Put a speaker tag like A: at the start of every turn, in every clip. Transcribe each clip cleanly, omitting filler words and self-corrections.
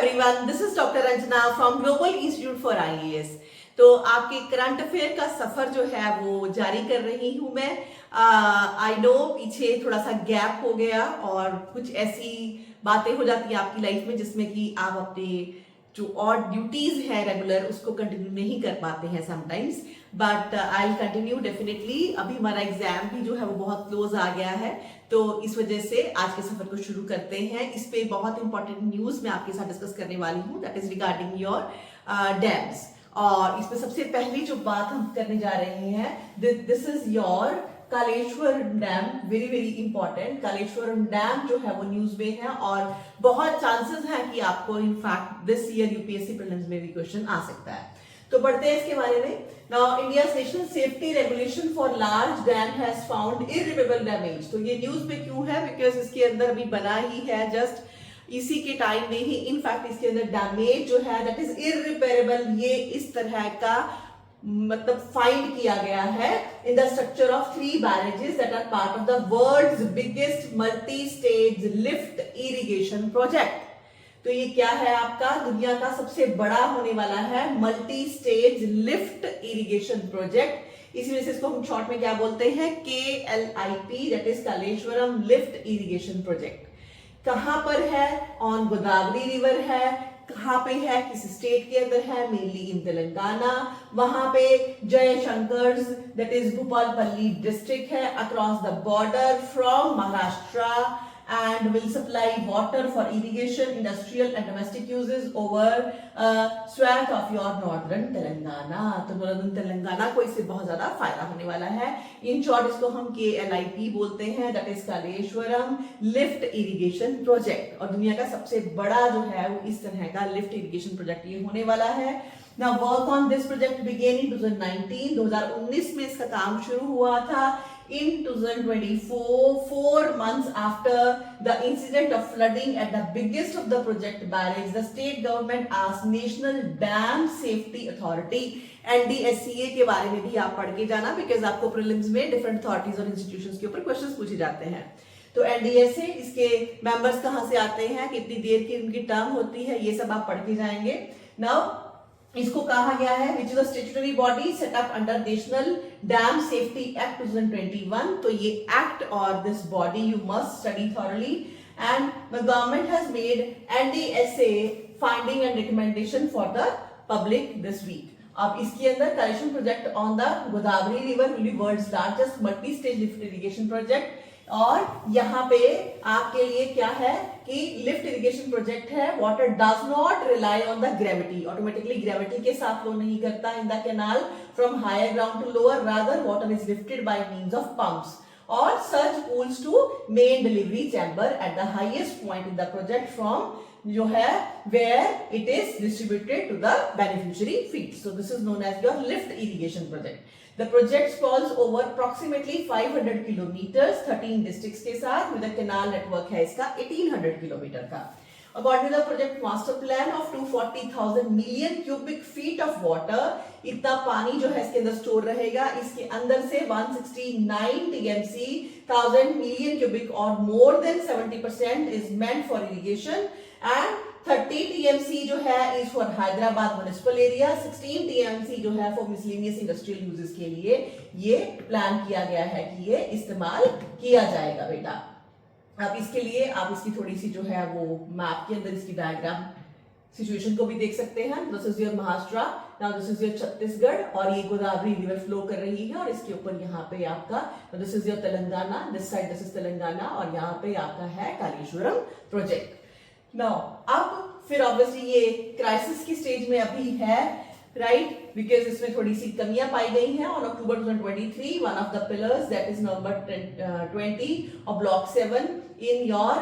A: everyone, this is Dr. Anjana from Global Institute for IAS। तो आपके current affair का सफर जो है वो जारी कर रही हूँ मैं। आई नो पीछे थोड़ा सा गैप हो गया और कुछ ऐसी बातें हो जाती हैं आपकी लाइफ में जिसमें कि आप अपने जो और ड्यूटीज है रेगुलर उसको कंटिन्यू नहीं कर पाते हैं sometimes, but I will continue definitely. अभी हमारा एग्जाम भी जो है वो बहुत क्लोज आ गया है, तो इस वजह से आज के सफर को शुरू करते हैं। इस पे बहुत इंपॉर्टेंट न्यूज मैं आपके साथ डिस्कस करने वाली हूँ, that is regarding your dams. और इसमें सबसे पहली जो बात हम करने जा रहे हैं, this is your Kaleshwaram dam, very very important. Kaleshwaram dam जो है वो न्यूज में है और बहुत चांसेस है कि आपको in fact this year UPSC prelims में भी क्वेश्चन आ सकता है। तो पढ़ते हैं इसके बारे में। Now India's national safety regulation for large dam has found irreparable damage. तो ये न्यूज में क्यों है? बिकॉज इसके अंदर अभी बना ही है जस्ट इसी के टाइम में ही इनफैक्ट इसके अंदर डैमेज जो है दैट इज इरिपेरेबल, ये इस तरह का मतलब फाइंड किया गया है in the structure of 3 barrages that are part of the world's biggest multi stage lift irrigation project. तो ये क्या है? आपका दुनिया का सबसे बड़ा होने वाला है multi stage lift irrigation project. इसी वजह से इसको हम शॉर्ट में क्या बोलते हैं? KLIP, that is Kaleshwaram lift irrigation project. कहां पर है? ऑन गोदावरी रिवर है। कहां पे है? किस स्टेट के अंदर है? Mainly in Telangana. वहां पे Jayashankar that is Bhupalpally district है, across the border from Maharashtra, and will supply water for irrigation, industrial and domestic uses over swath of your northern Telangana। तो northern Telangana को इससे बहुत ज्यादा फायदा होने वाला है। इन शॉर्ट इसको हम KLIP बोलते हैं, that is Kaleshwaram lift irrigation project. और दुनिया का सबसे बड़ा जो है वो इस तरह का लिफ्ट इरिगेशन प्रोजेक्ट ये होने वाला है। Now work on this project began in 2019। 2019 में इसका काम शुरू हुआ था। In 2024, 4 months after the incident of flooding at the biggest of the project barrage, the state government asked National Dam Safety Authority NDSCA के बारे में भी आप पढ़ के जाना, बिकॉज आपको प्रीलिम्स में डिफरेंट अथॉरिटीज और इंस्टीट्यूशंस के ऊपर क्वेश्चंस पूछे जाते हैं। तो NDSA, इसके मेंबर्स कहां से आते हैं, कितनी देर की उनकी टर्म होती है, ये सब आप पढ़ के जाएंगे। नाउ इसको कहा गया है which is a statutory body set up under national dam safety act 2021। तो ये एक्ट और this body you must study thoroughly, and the government has made NDSA finding and recommendation for the public this week. अब इसके अंदर collection project on the Godavari river will be world's largest multi stage lift irrigation project. और यहाँ पे आपके लिए क्या है कि लिफ्ट इरिगेशन प्रोजेक्ट है, water does not rely on the gravity, automatically gravity के साथ फ्लो नहीं करता in the canal from higher ground to lower, rather water is lifted by means of pumps और surge pools to main delivery chamber at the highest point in the project from जो है where it is distributed to the beneficiary fields। So this is known as your lift irrigation project। The project spans over approximately 500 kilometers 13 districts के साथ, with a canal network है इसका 1800 kilometre का। According to the project master plan of 240,000 million cubic feet of water, इतना पानी जो है इसके अंदर स्टोर रहेगा। इसके अंदर से 169 TMC 1000 million cubic or more than 70% is meant for irrigation, and 30 TMC जो है is for Hyderabad municipal area, 16 TMC जो है for miscellaneous industrial uses के लिए ये प्लान किया गया है कि ये इस्तेमाल किया जाएगा बेटा। अब इसके लिए आप इसकी थोड़ी सी जो है वो मैप के अंदर इसकी डायग्राम सिचुएशन को भी देख सकते हैं। This is your Maharashtra, now this is your Chhattisgarh, और ये गोदावरी रिवर फ्लो कर रही है और इसके ऊपर यहाँ पे आपका this is your Telangana, this side this is Telangana, और यहाँ पे आपका है कालेश्वरम प्रोजेक्ट। नाउ अब फिर ऑब्वियसली ये क्राइसिस की स्टेज में अभी है, राइट, बिकॉज इसमें थोड़ी सी कमियां पाई गई हैं। On October 2023 one of the pillars that is number 20 और ब्लॉक 7 इन योर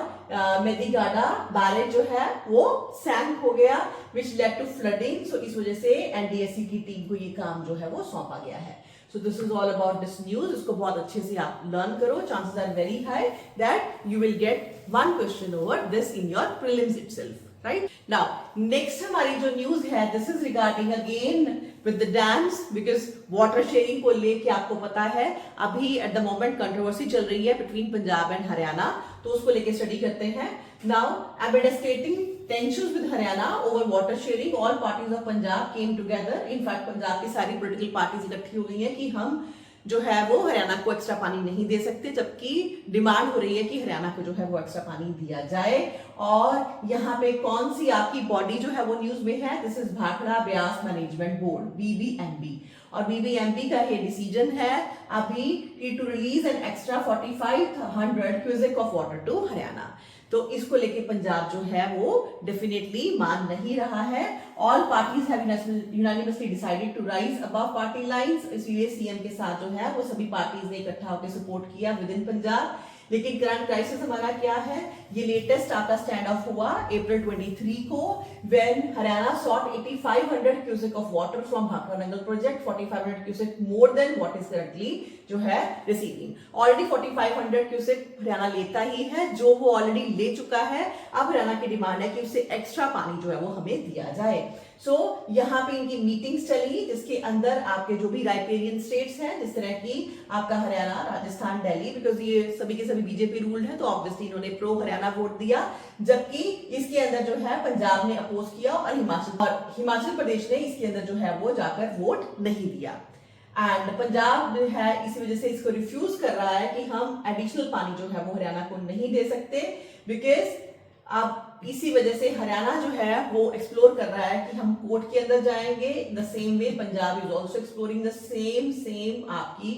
A: मेदिगाडा बैरेज जो है वो सैंक हो गया, विच लेड टू फ्लडिंग। सो इस वजह से NDSC की टीम को ये काम जो है वो सौंपा गया है। So this is all about this news। इसको बहुत अच्छे से आप लर्न करो, chances are very high that you will get one question over this in your prelims itself, right? Now next हमारी जो news है, this is regarding again with the dams, because water sharing को लेके आपको पता है अभी at the moment controversy चल रही है between पंजाब and हरियाणा, तो उसको लेके स्टडी करते हैं। Now, amid escalating tensions with Haryana over water sharing, all parties of Punjab came together. In fact, Punjab की सारी political parties इकट्ठी हो गई हैं कि हम जो है वो हरियाणा को एक्स्ट्रा पानी नहीं दे सकते, जबकि डिमांड हो रही है कि हरियाणा को जो है वो एक्स्ट्रा पानी दिया जाए। और यहाँ पे कौन सी आपकी बॉडी जो है वो न्यूज में है, this is Bhakra Beas management board, BBMB। और BBMB का ये डिसीजन है अभी to release an extra 4500 cusec of water to Haryana. तो इसको लेके पंजाब जो है वो डेफिनेटली मान नहीं रहा है। All parties have unanimously decided to rise above party lines, इसलिए सीएम के साथ जो है वो सभी पार्टीज ने इकट्ठा होकर सपोर्ट किया विद इन पंजाब। लेकिन करंट क्राइसिस हमारा क्या है, ये लेटेस्ट आपका स्टैंड ऑफ हुआ अप्रैल 23 को, when Haryana sought 8500 cusec of water from Bhakra Nangal project, 4500 cusec more than what is currently जो है रिसीविंग। ऑलरेडी 4500 क्यूसेक हरियाणा लेता ही है, जो वो ऑलरेडी ले चुका है। अब हरियाणा की डिमांड है कि उससे एक्स्ट्रा पानी जो है वो हमें दिया जाए। सो यहाँ पे इनकी मीटिंग्स चली, जिसके अंदर आपके जो भी राइपेरियन स्टेट्स हैं, जिस तरह की आपका हरियाणा, राजस्थान, दिल्ली, बिकॉज ये सभी के सभी बीजेपी रूल्ड है, तो ऑब्वियसली इन्होंने प्रो हरियाणा वोट दिया। जबकि इसके अंदर जो है पंजाब ने अपोज किया और हिमाचल प्रदेश ने इसके अंदर जो है वो जाकर वोट नहीं दिया। एंड पंजाब जो है इसी वजह से इसको रिफ्यूज कर रहा है कि हम एडिशनल पानी जो है वो हरियाणा को नहीं दे सकते, बिकॉज अब इसी वजह से हरियाणा जो है वो एक्सप्लोर कर रहा है कि हम कोर्ट के अंदर जाएंगे। The same way Punjab is also exploring the same आपकी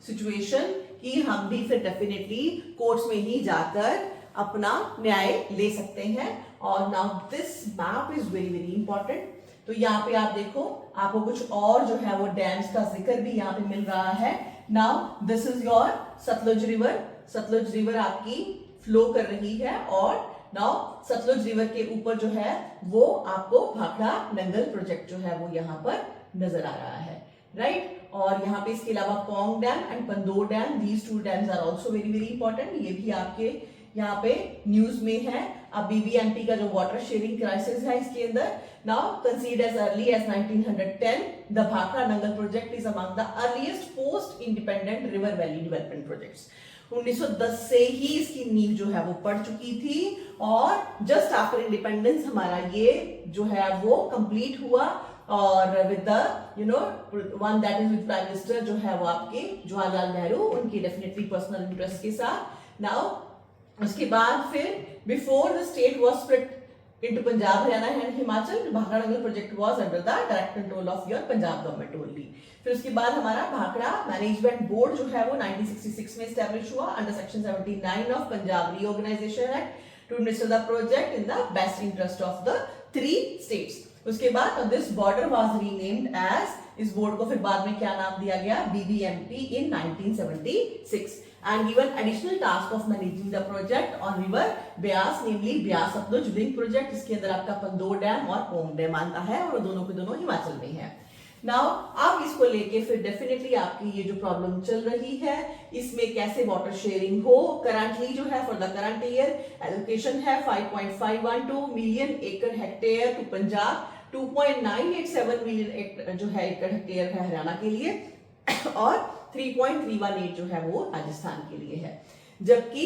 A: सिचुएशन कि हम भी फिर डेफिनेटली कोर्ट्स में ही जाकर अपना न्याय ले सकते हैं। और now this map is very very important. तो यहाँ पे आप देखो, आपको कुछ और जो है वो डैम्स का जिक्र भी यहाँ पे मिल रहा है। Now this is your Sutlej river. Sutlej river आपकी फ्लो कर रही है और नाउ सतलुज रिवर के ऊपर जो है वो आपको भाखड़ा नंगल प्रोजेक्ट जो है वो यहाँ पर नजर आ रहा है, राइट। और यहाँ पे इसके अलावा Pong dam and Pandoh dam, these two dams are also very very important. ये भी आपके यहाँ पे न्यूज में है। अब BBMP का जो वाटर शेयरिंग क्राइसिस है इसके अंदर, now consider as early as 1910 the Bhakra Nangal project is among the earliest post independent river valley development projects. 1910 से ही इसकी नींव जो है वो पड़ चुकी थी और जस्ट आफ्टर इंडिपेंडेंस हमारा ये जो है वो कंप्लीट हुआ। और with the one that is with prime minister जो है वो आपके जवाहरलाल नेहरू, उनकी डेफिनेटली पर्सनल इंटरेस्ट के साथ। नाउ उसके बाद फिर before the state was split into Punjab, Haryana and Himachal, Bhakra Nangal project was under the direct control of your Punjab government only. फिर उसके बाद हमारा भाखड़ा मैनेजमेंट बोर्ड जो है वो 1966 में एस्टैब्लिश हुआ under section 79 of Punjab reorganisation act to administer the project in the best interest of the 3 states. उसके बाद this border was renamed as, इस बोर्ड को फिर बाद में क्या नाम दिया गया, BBMP in 1976 and given additional task of managing the project on river Beas, namely Beas Sutlej link project. इसके अंदर आपका पंदोर डैम और पोंग डैम आता है और दोनों के दोनों हिमाचल में है। नाउ अब इसको लेके फिर डेफिनेटली आपकी ये जो प्रॉब्लम चल रही है, इसमें कैसे वाटर शेयरिंग हो। करंटली जो है for the current year allocation है 5.512 मिलियन एकड़ हेक्टेयर टू पंजाब, 2.987 मिलियन जो है एकड़ हेक्टेयर है हरियाणा के लिए और 3.318 जो है वो राजस्थान के लिए है। जबकि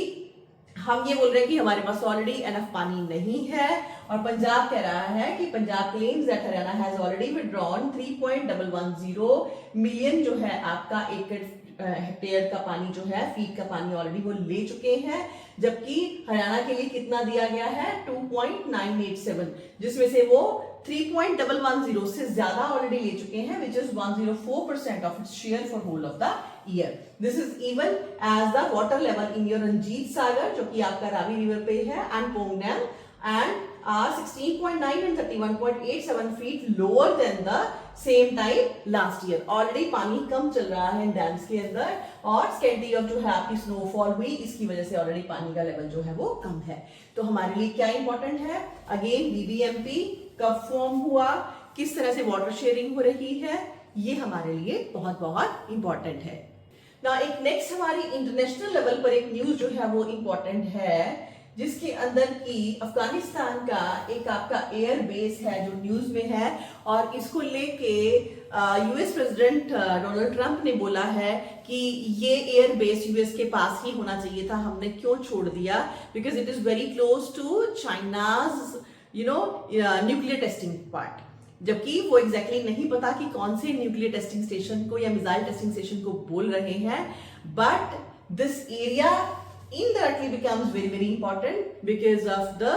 A: हम ये बोल रहे हैं कि हमारे पास ऑलरेडी एनफ पानी नहीं है और पंजाब कह रहा है कि Punjab claims that Haryana has already withdrawn 3.110 million जो है आपका एकड़ हेक्टेयर का पानी जो है, फीट का पानी ऑलरेडी वो ले चुके हैं। जबकि हरियाणा के लिए कितना दिया गया है, 2.987, जिसमें से वो 3.110 से ज्यादा ऑलरेडी ले चुके हैं, which is 104% of its share for whole of the year. This is even as the water level in your Ranjit Sagar जो कि आपका रावी रिवर पे है and Pong dam and are 16.9 and 31.87 feet lower than the same time last year. Already पानी कम चल रहा है dams के अंदर और स्केंटी ऑफ जो है आपकी स्नोफॉल हुई, इसकी वजह से ऑलरेडी पानी का लेवल जो है वो कम है। तो हमारे लिए क्या इंपॉर्टेंट है, अगेन BBMP कब फॉर्म हुआ, किस तरह से वाटर शेयरिंग हो रही है, ये हमारे लिए बहुत बहुत इंपॉर्टेंट है। ना एक नेक्स्ट हमारी इंटरनेशनल लेवल पर एक न्यूज जो है वो इंपॉर्टेंट है, जिसके अंदर की अफगानिस्तान का एक आपका एयर बेस है जो न्यूज में है, और इसको लेके यूएस प्रेसिडेंट डोनाल्ड ट्रंप ने बोला है कि ये एयर बेस यूएस के पास ही होना चाहिए था, हमने क्यों छोड़ दिया, because it is very close to China's nuclear testing part. जबकि वो एग्जैक्टली नहीं पता कि कौन से न्यूक्लियर टेस्टिंग स्टेशन को या मिसाइल टेस्टिंग स्टेशन को बोल रहे हैं, but this area indirectly becomes very very important because of the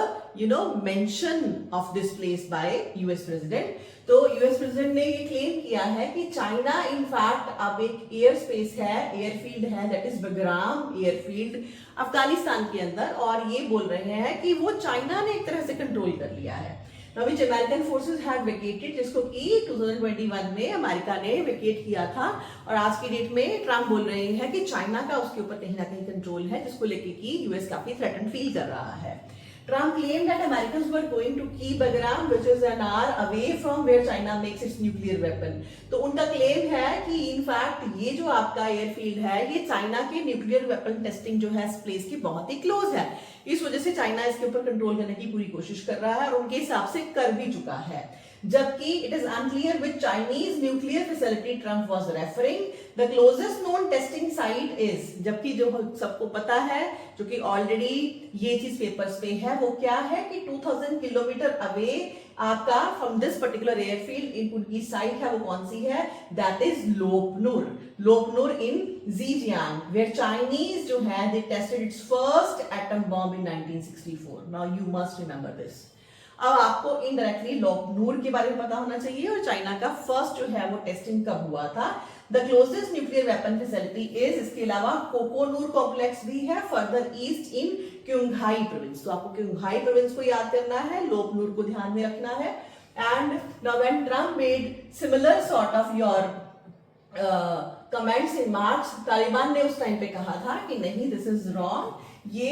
A: mention of this place by US president। तो US president ने ये क्लेम किया है कि चाइना इनफैक्ट अब एक एयर स्पेस है, एयरफील्ड है, that is Bagram airfield Afghanistan के अंदर, और ये बोल रहे हैं कि वो चाइना ने एक तरह से कंट्रोल कर लिया है। Now, which American forces had vacated, जिसको कि 2021 में अमेरिका ने वेकेट किया था, और आज की डेट में ट्रम्प बोल रहे हैं कि चाइना का उसके ऊपर कहीं ना कहीं कंट्रोल है, जिसको लेके कि यूएस काफी थ्रेटन फील कर रहा है। Trump claimed that Americans were going to keep Bagram, which is an hour away from where China makes its nuclear weapon। तो उनका क्लेम है कि इनफैक्ट ये जो आपका एयरफील्ड है ये चाइना के न्यूक्लियर वेपन टेस्टिंग जो है इस प्लेस की बहुत ही क्लोज है, इस वजह से चाइना इसके ऊपर कंट्रोल करने की पूरी कोशिश कर रहा है और उनके हिसाब से कर भी चुका है। जबकि it is unclear which Chinese nuclear facility Trump was referring, the closest known testing site is, जबकि जो सबको पता है, जो कि ऑलरेडी ये चीज पेपर्स पे है, वो क्या है कि 2000 किलोमीटर अवे आपका from this particular airfield in उनकी साइट है, वो कौन सी है, that is Lop Nur in Zhejiang, where Chinese जो है they tested its first atom bomb in 1964। Now you must remember this। अब आपको इनडायरेक्टली लोपनूर के बारे में पता होना चाहिए और चाइना का फर्स्ट जो है वो टेस्टिंग कब हुआ था। The closest nuclear weapon facility is, इसके अलावा कोकोनूर कॉम्प्लेक्स भी है फर्दर ईस्ट इन क्योंगहाई प्रोविंस। तो आपको क्योंगहाई प्रोविंस को याद करना है, लोपनूर को ध्यान में रखना है। And now when Trump made similar sort of your comments in March, Taliban ने उस टाइम पे कहा था कि नहीं, दिस इज रॉन्ग, ये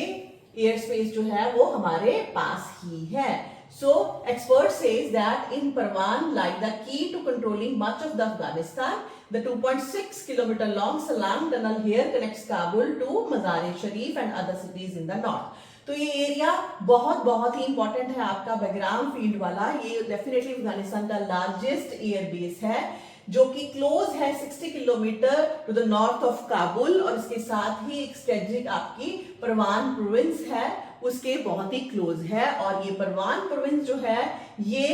A: एयर स्पेस जो है वो हमारे पास ही है। So experts says that in Parwan lie the key to controlling much of the Afghanistan। The 2.6 kilometer long Salam tunnel here connects Kabul to Mazar-e-Sharif and other cities in the north। तो ये area बहुत ही important है आपका Bagram field वाला। ये definitely Afghanistan का largest air base है जो कि क्लोज है 60 kilometre to the north of Kabul, और इसके साथ ही एक स्ट्रेटेजिक आपकी परवान प्रोविंस है उसके बहुत ही क्लोज है। और ये परवान प्रोविंस जो है ये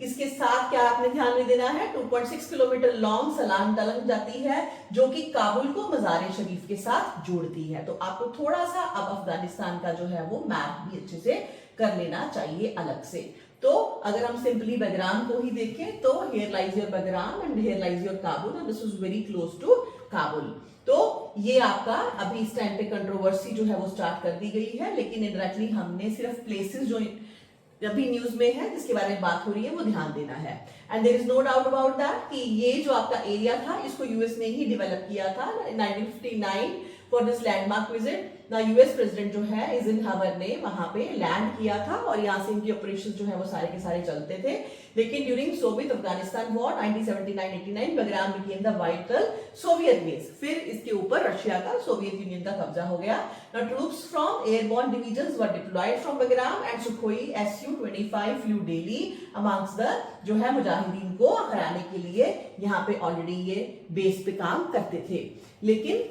A: इसके साथ क्या आपने ध्यान में देना है, 2.6 किलोमीटर लॉन्ग सलाम टनल जाती है जो कि काबुल को मज़ार-ए शरीफ के साथ जोड़ती है। तो आपको थोड़ा सा अब अफगानिस्तान का जो है वो मैप भी अच्छे से कर लेना चाहिए अलग से। तो अगर हम सिंपली बगराम को ही देखें तो here lies your Bagram and here lies your Kabul, and this was very close to Kabul. तो ये आपका अभी इस टाइम पे कंट्रोवर्सी जो है वो स्टार्ट कर दी गई है, लेकिन इनडायरेक्टली हमने सिर्फ प्लेसेस जो अभी न्यूज में है जिसके बारे में बात हो रही है वो ध्यान देना है। And there is no doubt about that कि ये जो आपका एरिया था इसको यूएस ने ही डेवलप किया था 1959 फॉर दिस लैंडमार्क विजिट। ना यूएस प्रेसिडेंट जो है इज़नहावर ने वहां पे लैंड किया था और यहाँ से इनके ऑपरेशन जो है वो सारे के सारे चलते थे। लेकिन during Soviet Afghanistan war 1979-89 Bagram became the vital Soviet base. फिर इसके ऊपर रशिया का, सोवियत यूनियन का कब्जा हो गया। Now troops from airborne divisions were deployed from Bagram and Sukhoi Su-25 flew daily amongst the जो है मुजाहिदीन को हराने के लिए यहाँ पे ऑलरेडी ये बेस पे काम करते थे। लेकिन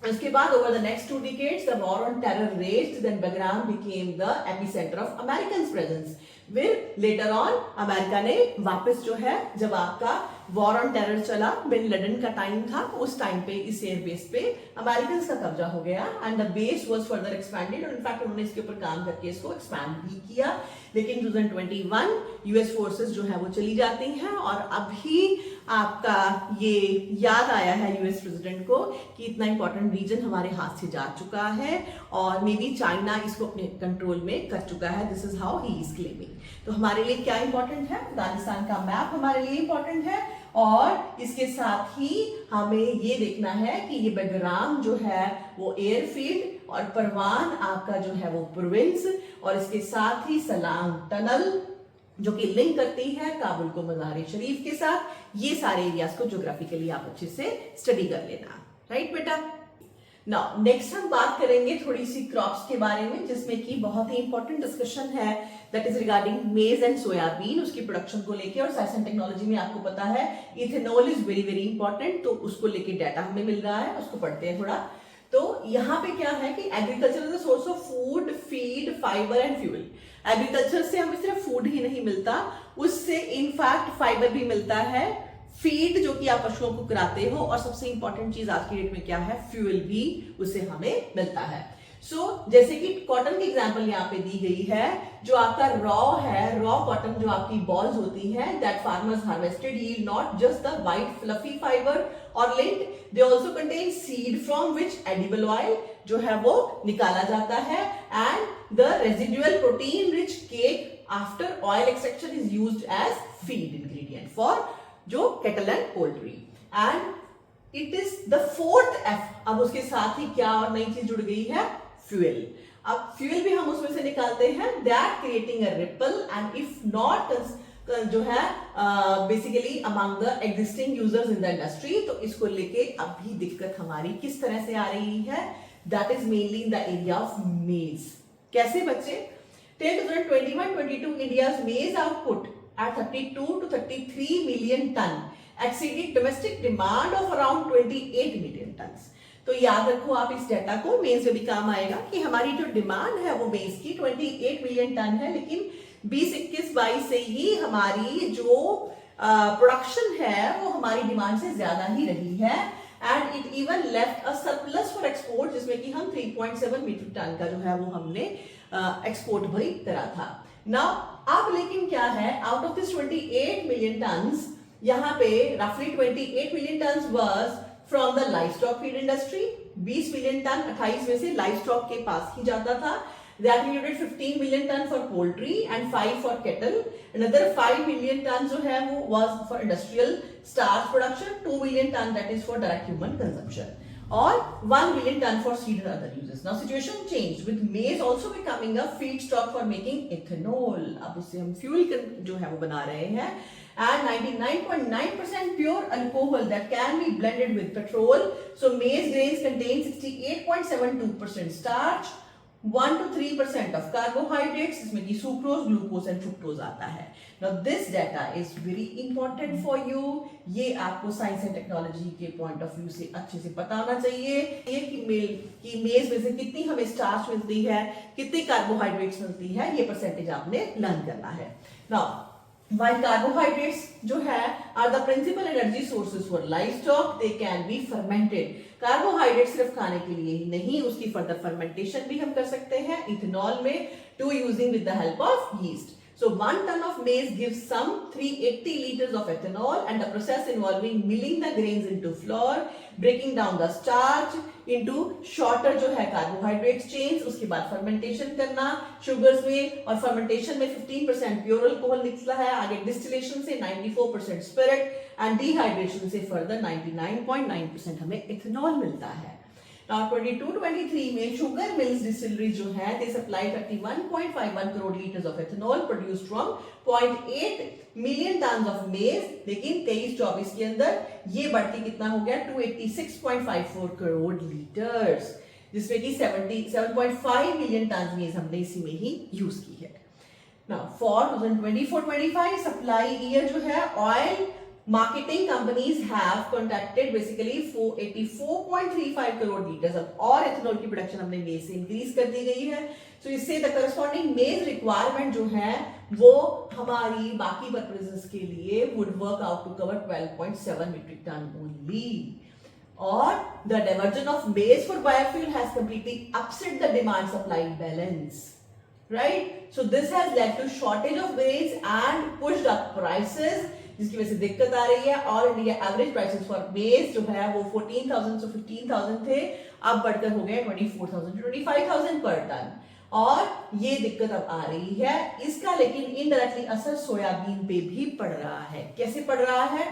A: उसके बाद over the next 2 decades the war on terror raged, then Bagram became the epicenter of Americans presence। फिर later on अमेरिका ने वापस जो है जब आपका वॉर ऑन टेरर चला, बिन लेडन का टाइम था, उस टाइम पे इस एयर बेस पे अमेरिकन का कब्जा हो गया and the base was further expanded और इनफैक्ट उन्होंने इसके ऊपर काम करके इसको एक्सपैंड भी किया। लेकिन 2021 यूएस फोर्सेस जो है वो चली जाती हैं और अभी आपका ये याद आया है यूएस प्रेसिडेंट को कि इतना इंपॉर्टेंट रीजन हमारे हाथ से जा चुका है और मे बी चाइना इसको अपने कंट्रोल में कर चुका है। This is how he is claiming. तो हमारे लिए क्या इंपॉर्टेंट है, अफगानिस्तान का मैप हमारे लिए इंपॉर्टेंट है और इसके साथ ही हमें ये देखना है कि ये बगराम जो है वो एयरफील्ड और परवान आपका जो है वो प्रोविंस और इसके साथ ही सलाम टनल जो कि लिंक करती है काबुल को मज़ार-ए शरीफ के साथ, ये सारे एरियाज को ज्योग्राफिकली आप अच्छे से स्टडी कर लेना। राइट बेटा? नाउ नेक्स्ट हम बात करेंगे थोड़ी सी क्रॉप्स के बारे में, जिसमें कि बहुत ही इंपॉर्टेंट डिस्कशन है दैट इज रिगार्डिंग मेज एंड सोयाबीन, उसकी प्रोडक्शन को लेके। और साइंस एंड टेक्नोलॉजी में आपको पता है ethanol is very very important, तो उसको लेके डाटा हमें मिल रहा है, उसको पढ़ते हैं थोड़ा। तो यहाँ पे क्या है कि agriculture is the source of food, feed, fibre and fuel. Agriculture से हमें सिर्फ फूड ही नहीं मिलता, उससे इनफैक्ट फाइबर भी मिलता है, फीड जो कि आप पशुओं को कराते हो, और सबसे इंपॉर्टेंट चीज आज की डेट में क्या है, फ्यूल भी उससे हमें मिलता है। जैसे कि कॉटन की एग्जांपल यहाँ पे दी गई है, जो आपका रॉ है, रॉ कॉटन जो आपकी बॉल्स होती हैं, that farmers harvested yield not just the white fluffy fibre और lint, they also contain seed from which edible oil जो है वो निकाला जाता है, and the residual protein rich cake after oil extraction is used as feed ingredient for जो cattle and poultry. And it is the fourth F. अब उसके साथ ही क्या और नई चीज जुड़ गई है, फ्यूल। अब फ्यूल भी हम उसमें से निकालते हैं, that creating a ripple, and if not जो है basically among the existing users in the industry, तो इसको लेके अभी दिक्कत हमारी किस तरह से आ रही है, that is mainly in the area of मेज। कैसे बच्चे, टिल 2021-22 इंडियाज मेज output at 32 to 33 million ton, exceeded domestic demand of around 28 million tons। तो याद रखो आप इस डेटा को, मेज में भी काम आएगा कि हमारी जो डिमांड है वो मेज की 28 मिलियन टन है, लेकिन 2021-22 से ही हमारी जो प्रोडक्शन है वो हमारी डिमांड से ज्यादा ही रही है, and it even left a surplus for export, जिसमें कि हम 3.7 मीट्रिक टन का जो है वो हमने एक्सपोर्ट भी करा था। नाउ अब लेकिन क्या है, out of this 28 million tons, यहाँ पे रफली 28 million tons was from the livestock feed industry. 20 million ton 28 में से लाइव स्टॉक के पास ही जाता था। That included 15 million ton for poultry and 5 for cattle. Another 5 million ton जो है वो was for industrial starch production, 2 million ton that is for direct human consumption, or 1 million ton for seed and other uses. Now situation changed with maize also becoming a feedstock for making ethanol. अब उससे हम fuel जो है वो बना रहे हैं, and 99.9% pure alcohol that can be blended with petrol. So maize grains contain 68.72% starch, 1 to 3% of carbohydrates, जिसमें कि सुक्रोज, ग्लूकोज एंड फ्रुक्टोज आता है। Now this data is very important for you. ये आपको साइंस एंड टेक्नोलॉजी के point of view से अच्छे से पता होना चाहिए कि मेज में से कितनी हमें स्टार्च मिलती है, कितनी कार्बोहाइड्रेट्स मिलती है, ये परसेंटेज आपने लर्न करना है। Now while carbohydrates जो है are the principal energy sources for livestock, they can be fermented। Carbohydrate सिर्फ खाने के लिए ही नहीं, उसकी फर्दर फर्मेंटेशन भी हम कर सकते हैं इथेनॉल में, to using with the help of yeast. So 1 ton of maize gives some 380 liters of ethanol, and the process involving milling the grains into flour, breaking down the starch into shorter जो है carbohydrate chains, उसके बाद fermentation करना sugars में, और fermentation में 15% pure alcohol निकला है, आगे distillation से 94% spirit, and dehydration से further 99.9% हमें ethanol मिलता है। Now 22-23 में शुगर मिल्स डिस्टिलरी जो है, they supply 31.51 crore liters of ethanol produced from 0.8 million tons of maize, लेकिन 23-24 के अंदर ये बढ़ के कितना हो गया, 286.54 करोड़ लीटर्स, जिसमें कि 77.5 मिलियन टन मेज हमने इसी में ही यूज की है। Now for 2024-25 सप्लाई ईयर जो है, oil marketing companies have contacted basically 484.35 crore litres और एथेनॉल की प्रोडक्शन हमने मेज से इंक्रीज कर दी गई है। सो इससे द करस्पॉन्डिंग मेज रिक्वायरमेंट जो है वो हमारी बाकी पर्पसेस के लिए would work out to cover 12.7 metric tonne only. और the diversion of maize for biofuel has completely upset the demand supply balance, right? So this has led to shortage of grains and pushed up prices, जिसकी वजह से दिक्कत आ रही है। और India average prices for मेज जो है वो 14,000 से 15,000 थे, अब बढ़कर हो गए 24,000 to 25,000 पर टन, और ये दिक्कत अब आ रही है। इसका लेकिन इनडायरेक्टली असर सोयाबीन पे भी पड़ रहा है। कैसे पड़ रहा है?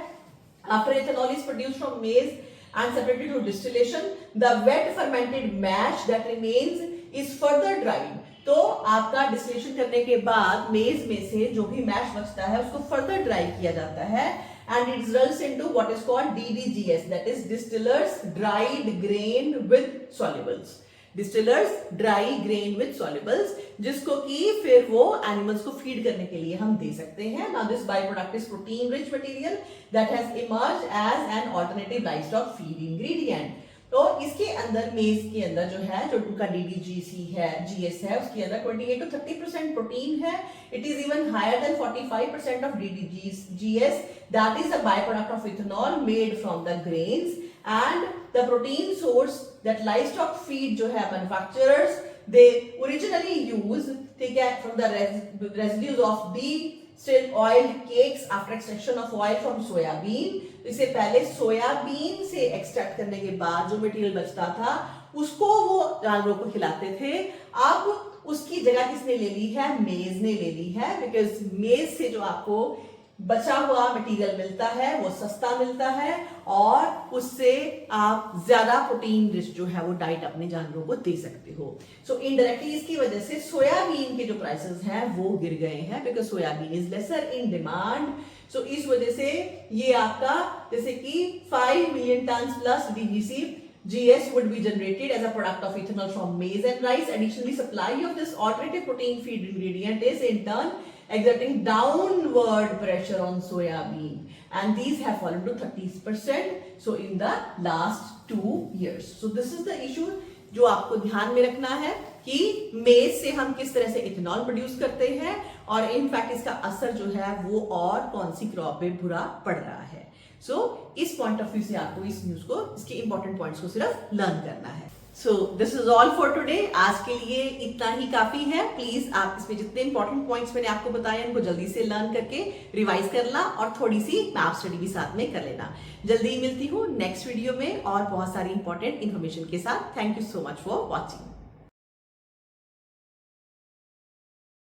A: After ethanol is produced from मेज and separated through distillation, the wet fermented mash that remains is further dried तो आपका डिस्टिलेशन करने के बाद मेज में से जो भी मैश बचता है उसको फर्दर ड्राई किया जाता है and it results into what is called DDGS, that is distillers dried grain with solubles. Distillers dry grain with solubles, जिसको कि फिर वो एनिमल्स को फीड करने के लिए हम दे सकते हैं. Now this byproduct is protein rich material that has emerged as an alternative livestock feed ingredient. तो इसके अंदर मेज के अंदर जो है जो उनका DDGC है GS है उसके अंदर 28 to 30% प्रोटीन है. It is even higher than 45% of DDGS, that is a by product of ethanol made from the grains and the protein source that livestock feed जो है मैन्युफैक्चरर्स दे ओरिजिनली यूज, ठीक है, from the residues of the still oiled cakes after extraction of oil from soybean. इससे पहले soybean से extract करने के बाद जो मटेरियल बचता था उसको वो जानवरों को खिलाते थे. अब उसकी जगह किसने ले ली है? मेज ने ले ली है, बिकॉज मेज से जो आपको बचा हुआ मटेरियल मिलता है वो सस्ता मिलता है और उससे आप ज्यादा प्रोटीन रिच जो है वो डाइट अपने जानवरों को दे सकते हो. सो इनडायरेक्टली इसकी वजह से सोयाबीन के जो प्राइसेस हैं वो गिर गए हैं, because soybean is lesser in demand. So इस वजह से ये आपका जैसे कि 5 million tons plus DDGS would be generated as a product of ethanol from maize and rice. Additionally, supply of this alternative protein feed ingredient is in turn exerting downward pressure on soybean, and these have fallen to 30% so in the last 2 years. So this is the issue जो आपको ध्यान में रखना है कि मेज से हम किस तरह से इथेनॉल प्रोड्यूस करते हैं और इनफैक्ट इसका असर जो है वो और कौन सी क्रॉप पे बुरा पड़ रहा है. सो इस पॉइंट ऑफ व्यू से आपको इस न्यूज को, इसके इंपॉर्टेंट पॉइंट्स को सिर्फ लर्न करना है. So this is all for today. आज के लिए इतना ही काफी है. प्लीज आप इसमें जितने इंपॉर्टेंट पॉइंट्स मैंने आपको बताए उनको जल्दी से लर्न करके रिवाइज करना और थोड़ी सी मैप स्टडी भी साथ में कर लेना. जल्दी ही मिलती हूँ नेक्स्ट वीडियो में और बहुत सारी इंपॉर्टेंट इन्फॉर्मेशन के साथ. Thank you so much for watching.